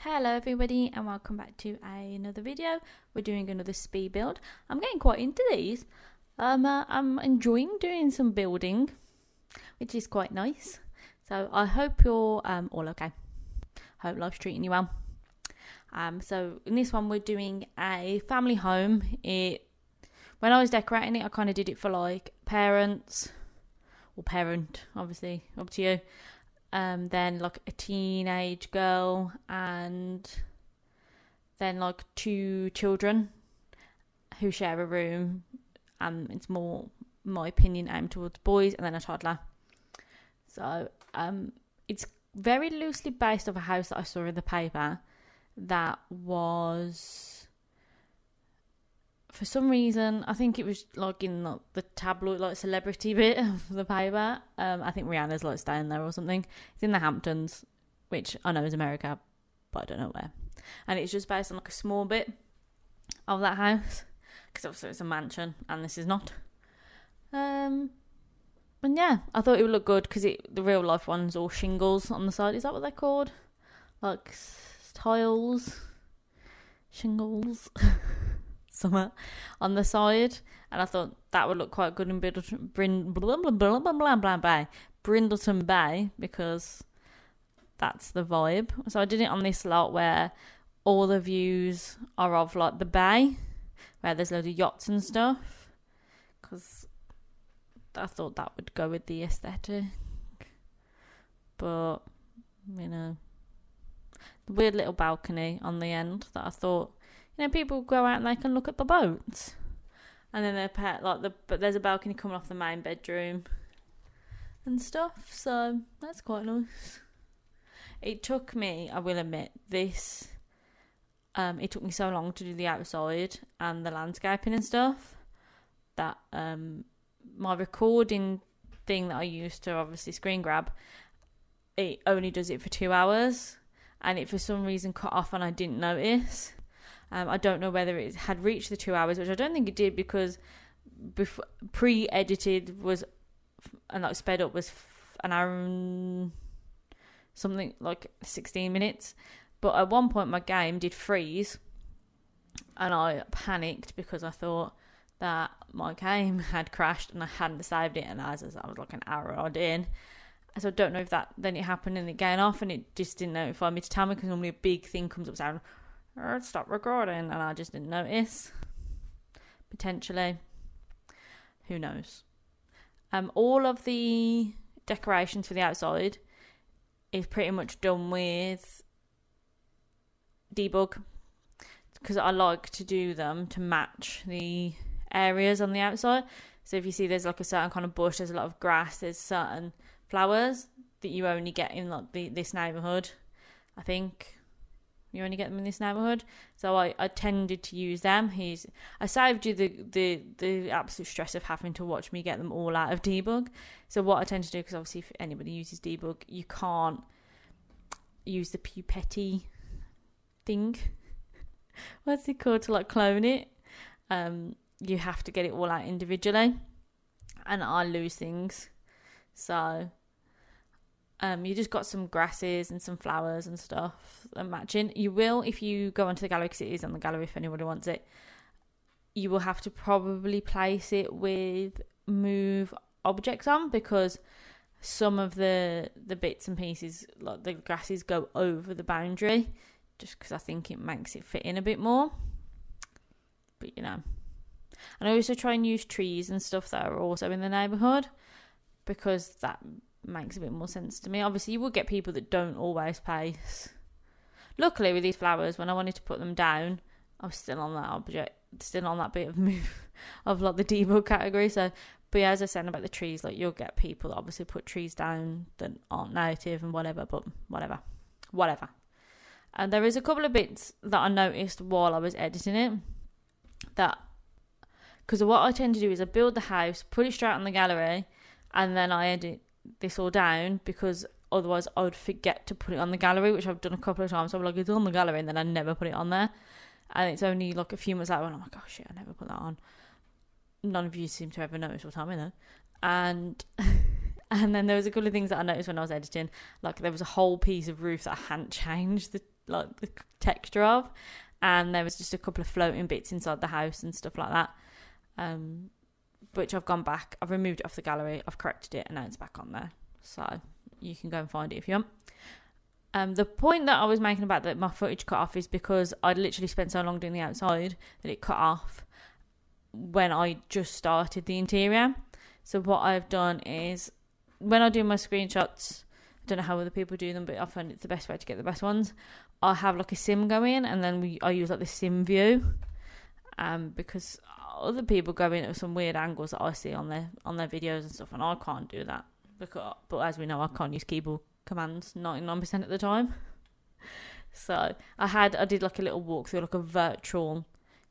Hello everybody and welcome back to another video. We're doing another speed build. I'm getting quite into these. I'm enjoying doing some building, which is quite nice. So I hope you're all okay. Hope life's treating you well. So in this one we're doing a family home. When I was decorating it, I kind of did it for like parents, or parent, obviously, up to you. Then like a teenage girl, and then like two children who share a room. It's more, in my opinion, aimed towards boys, and then a toddler. So it's very loosely based off a house that I saw in the paper that was, for some reason, I think it was like in the tabloid, like celebrity bit of the paper. I think Rihanna's like staying there or something. It's in the Hamptons, which I know is America, but I don't know where. And it's just based on like a small bit of that house, because obviously it's a mansion and this is not. And yeah, I thought it would look good because the real life one's all shingles on the side. Is that what they're called? Like tiles, shingles. Somewhere on the side, and I thought that would look quite good in Brindleton Bay, because that's the vibe. So I did it on this lot where all the views are of like the bay, where there's loads of yachts and stuff, because I thought that would go with the aesthetic. But you know, the weird little balcony on the end that I thought, people go out and they can look at the boats, and then they're but there's a balcony coming off the main bedroom and stuff. So that's quite nice. It took me, I will admit, this. It took me so long to do the outside and the landscaping and stuff that my recording thing that I used to obviously screen grab, it only does it for 2 hours, and it for some reason cut off and I didn't notice. I don't know whether it had reached the 2 hours, which I don't think it did, because pre-edited was, and like sped up was an hour and something, like 16 minutes. But at one point my game did freeze, and I panicked because I thought that my game had crashed and I hadn't saved it, and as I was like an hour odd in. So I don't know if then it happened and it came off and it just didn't notify me to tell me, because normally a big thing comes up saying, stop recording, and I just didn't notice. Potentially, who knows. All of the decorations for the outside is pretty much done with debug, because I like to do them to match the areas on the outside. So if you see there's like a certain kind of bush, there's a lot of grass, there's certain flowers that you only get in like this neighbourhood. I think you only get them in this neighbourhood, so I tended to use them. I saved you the absolute stress of having to watch me get them all out of debug. So what I tend to do, because obviously if anybody uses debug, you can't use the pipetty thing. What's it called, to like clone it? You have to get it all out individually, and I lose things. So you just got some grasses and some flowers and stuff and matching. You will, if you go onto the gallery, because it is on the gallery if anybody wants it, you will have to probably place it with move objects on, because some of the bits and pieces, like the grasses, go over the boundary, just because I think it makes it fit in a bit more. But and I also try and use trees and stuff that are also in the neighbourhood, because that makes a bit more sense to me. Obviously you will get people that don't always place. Luckily with these flowers, when I wanted to put them down, I was still on that bit of move of like the debug category. So, but yeah, as I said about the trees, like you'll get people that obviously put trees down that aren't native and whatever, but whatever. And there is a couple of bits that I noticed while I was editing it, that, because what I tend to do is I build the house, put it straight on the gallery, and then I edit this all down, because otherwise I would forget to put it on the gallery, which I've done a couple of times. So I'm like, it's on the gallery, and then I never put it on there, and it's only like a few months later when I'm like, oh shit, I never put that on. None of you seem to ever notice what I'm in there. And then there was a couple of things that I noticed when I was editing, like there was a whole piece of roof that I hadn't changed like the texture of, and there was just a couple of floating bits inside the house and stuff like that, which I've gone back, I've removed it off the gallery, I've corrected it, and now it's back on there, so you can go and find it if you want. The point that I was making about that my footage cut off is because I'd literally spent so long doing the outside that it cut off when I just started the interior. So what I've done is, when I do my screenshots, I don't know how other people do them, but I find it's the best way to get the best ones. I have like a sim going, and then I use like the sim view, because other people go in at some weird angles that I see on their videos and stuff, and I can't do that. But as we know, I can't use keyboard commands 99% of the time. So I did like a little walkthrough, like a virtual,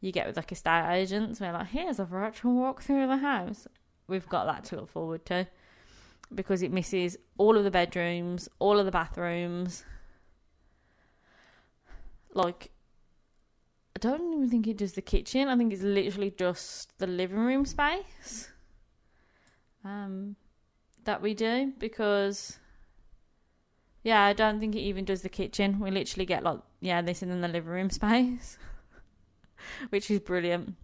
you get with like estate agents, where like, here's a virtual walkthrough of the house. We've got that to look forward to, because it misses all of the bedrooms, all of the bathrooms. Like, I don't even think it does the kitchen. I think it's literally just the living room space that we do, because I don't think it even does the kitchen. We literally get like, this and then the living room space, which is brilliant.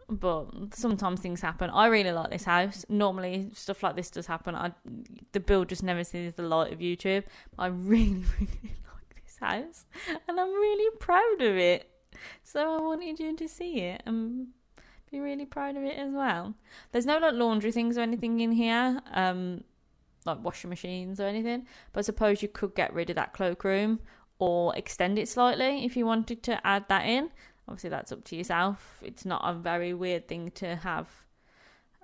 But sometimes things happen. I really like this house. Normally stuff like this does happen. The build just never sees the light of YouTube. I really, really like this house, and I'm really proud of it. So I wanted you to see it and be really proud of it as well. There's no like laundry things or anything in here, like washing machines or anything. But I suppose you could get rid of that cloakroom or extend it slightly if you wanted to add that in. Obviously, that's up to yourself. It's not a very weird thing to have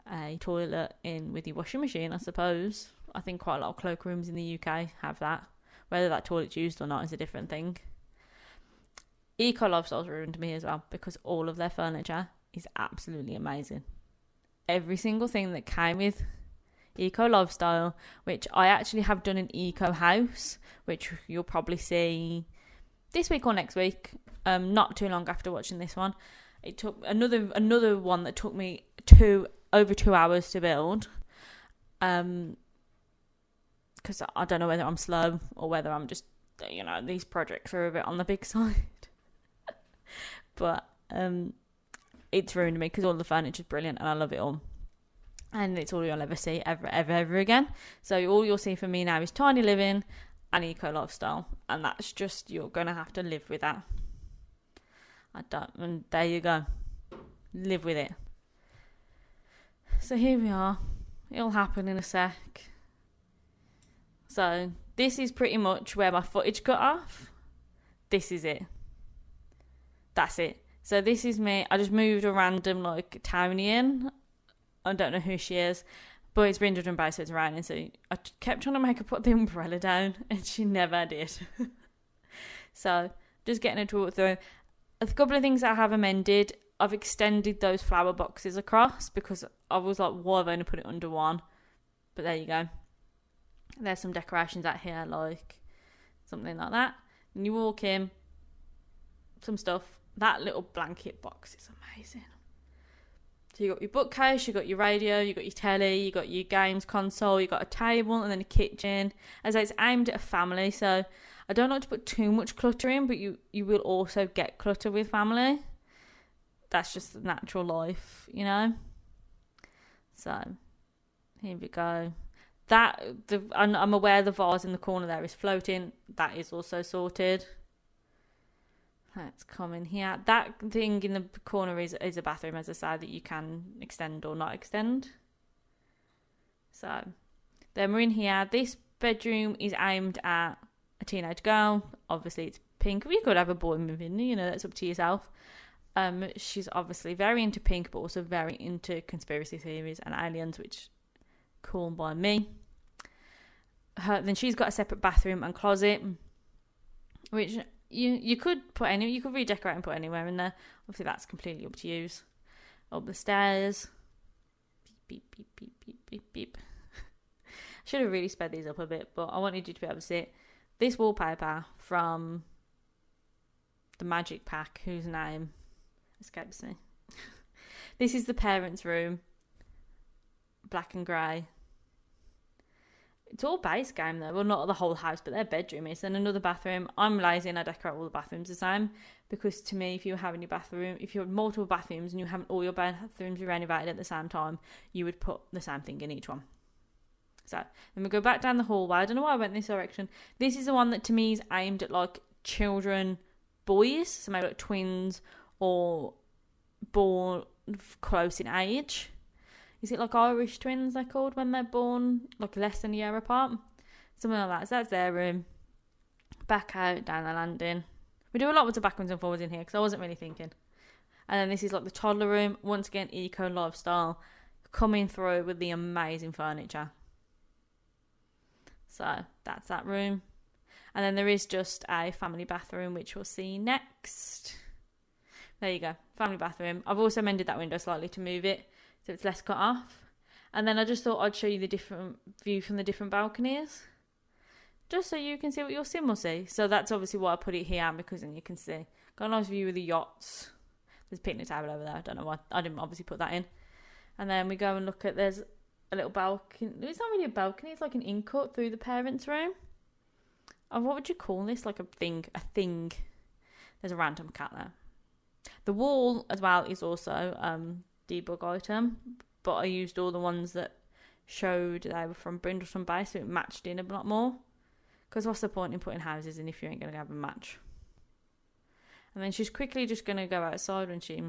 a toilet in with your washing machine, I suppose. I think quite a lot of cloakrooms in the UK have that. Whether that toilet's used or not is a different thing. Eco Lifestyle's ruined me as well, because all of their furniture is absolutely amazing. Every single thing that came with Eco Lifestyle, which I actually have done an Eco House, which you'll probably see this week or next week. Not too long after watching this one, it took another one that took me over 2 hours to build, because I don't know whether I'm slow or whether I'm just, these projects are a bit on the big side. But it's ruined me, because all the furniture is brilliant and I love it all, and it's all you'll ever see ever again. So all you'll see from me now is tiny living and Eco Lifestyle, and that's just, you're gonna have to live with that. And there you go. Live with it. So here we are. It'll happen in a sec. So this is pretty much where my footage cut off. This is it. That's it. So this is me. I just moved a random like townie in. I don't know who she is, but it's Brindleton based, so it's raining. So I kept trying to make her put the umbrella down, and she never did. So just getting her to walk through. A couple of things that I have amended. I've extended those flower boxes across, because I was like, why have I only put it under one? But there you go. There's some decorations out here, like something like that. And you walk in, some stuff. That little blanket box is amazing. So you got your bookcase, you got your radio, you got your telly, you got your games console, you got a table, and then a kitchen. As I say, it's aimed at a family, so I don't like to put too much clutter in, but you will also get clutter with family. That's just the natural life, So here we go. I'm aware the vase in the corner there is floating. That is also sorted. Let's come in here. That thing in the corner is a bathroom, as I said, that you can extend or not extend. So then we're in here. This bedroom is aimed at a teenage girl. Obviously it's pink. You could have a boy moving, that's up to yourself. She's obviously very into pink, but also very into conspiracy theories and aliens, which cool by me. Then she's got a separate bathroom and closet, which you could put you could redecorate and put anywhere in there. Obviously that's completely up to you. Up the stairs. Beep beep beep beep beep beep. Should have really sped these up a bit, but I wanted you to be able to see it. This wallpaper from the Magic Pack, whose name escapes me. This is the parents' room, black and grey. It's all base game though. Well, not the whole house, but their bedroom is. Then another bathroom. I'm lazy and I decorate all the bathrooms the same. Because to me, if you have multiple bathrooms and you have all your bathrooms renovated at the same time, you would put the same thing in each one. So then we go back down the hallway. I don't know why I went in this direction. This is the one that to me is aimed at like children, boys, so maybe like twins or born close in age. Is it like Irish twins they're called when they're born like less than a year apart? Something like that. So that's their room. Back out, down the landing. We do a lot with the backwards and forwards in here because I wasn't really thinking. And then this is like the toddler room. Once again, eco lifestyle coming through with the amazing furniture. So that's that room. And then there is just a family bathroom, which we'll see next. There you go, family bathroom. I've also mended that window slightly to move it so it's less cut off. And then I just thought I'd show you the different view from the different balconies, just so you can see what your sim will see. So that's obviously why I put it here, because then you can see. Got a nice view of the yachts. There's a picnic table over there. I don't know why. I didn't obviously put that in. And then we go and look at, there's a little balcony. It's not really a balcony. It's like an in-cut through the parents' room. Oh, what would you call this? Like a thing. There's a random cat there. The wall as well is also debug item, but I used all the ones that showed they were from Brindleton base, so it matched in a lot more. Because what's the point in putting houses in if you ain't going to have a match? And then she's quickly just going to go outside when she...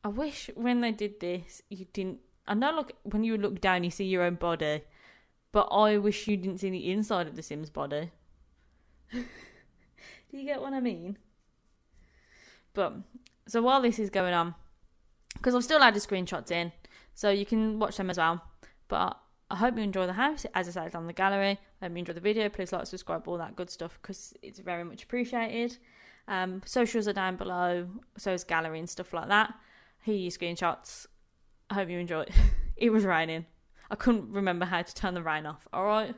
I wish when they did this, you didn't... I know, look, when you look down, you see your own body, but I wish you didn't see the inside of the Sim's body. Do you get what I mean? But, so while this is going on, because I've still added screenshots in, so you can watch them as well. But I hope you enjoy the house. As I said, it's on the gallery. I hope you enjoy the video. Please like, subscribe, all that good stuff, because it's very much appreciated. Socials are down below, so is gallery and stuff like that. Here are your screenshots. I hope you enjoy it. It was raining. I couldn't remember how to turn the rain off. All right.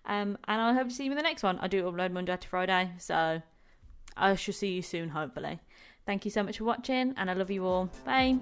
And I hope to see you in the next one. I do upload Monday to Friday, so I shall see you soon, hopefully. Thank you so much for watching, and I love you all. Bye.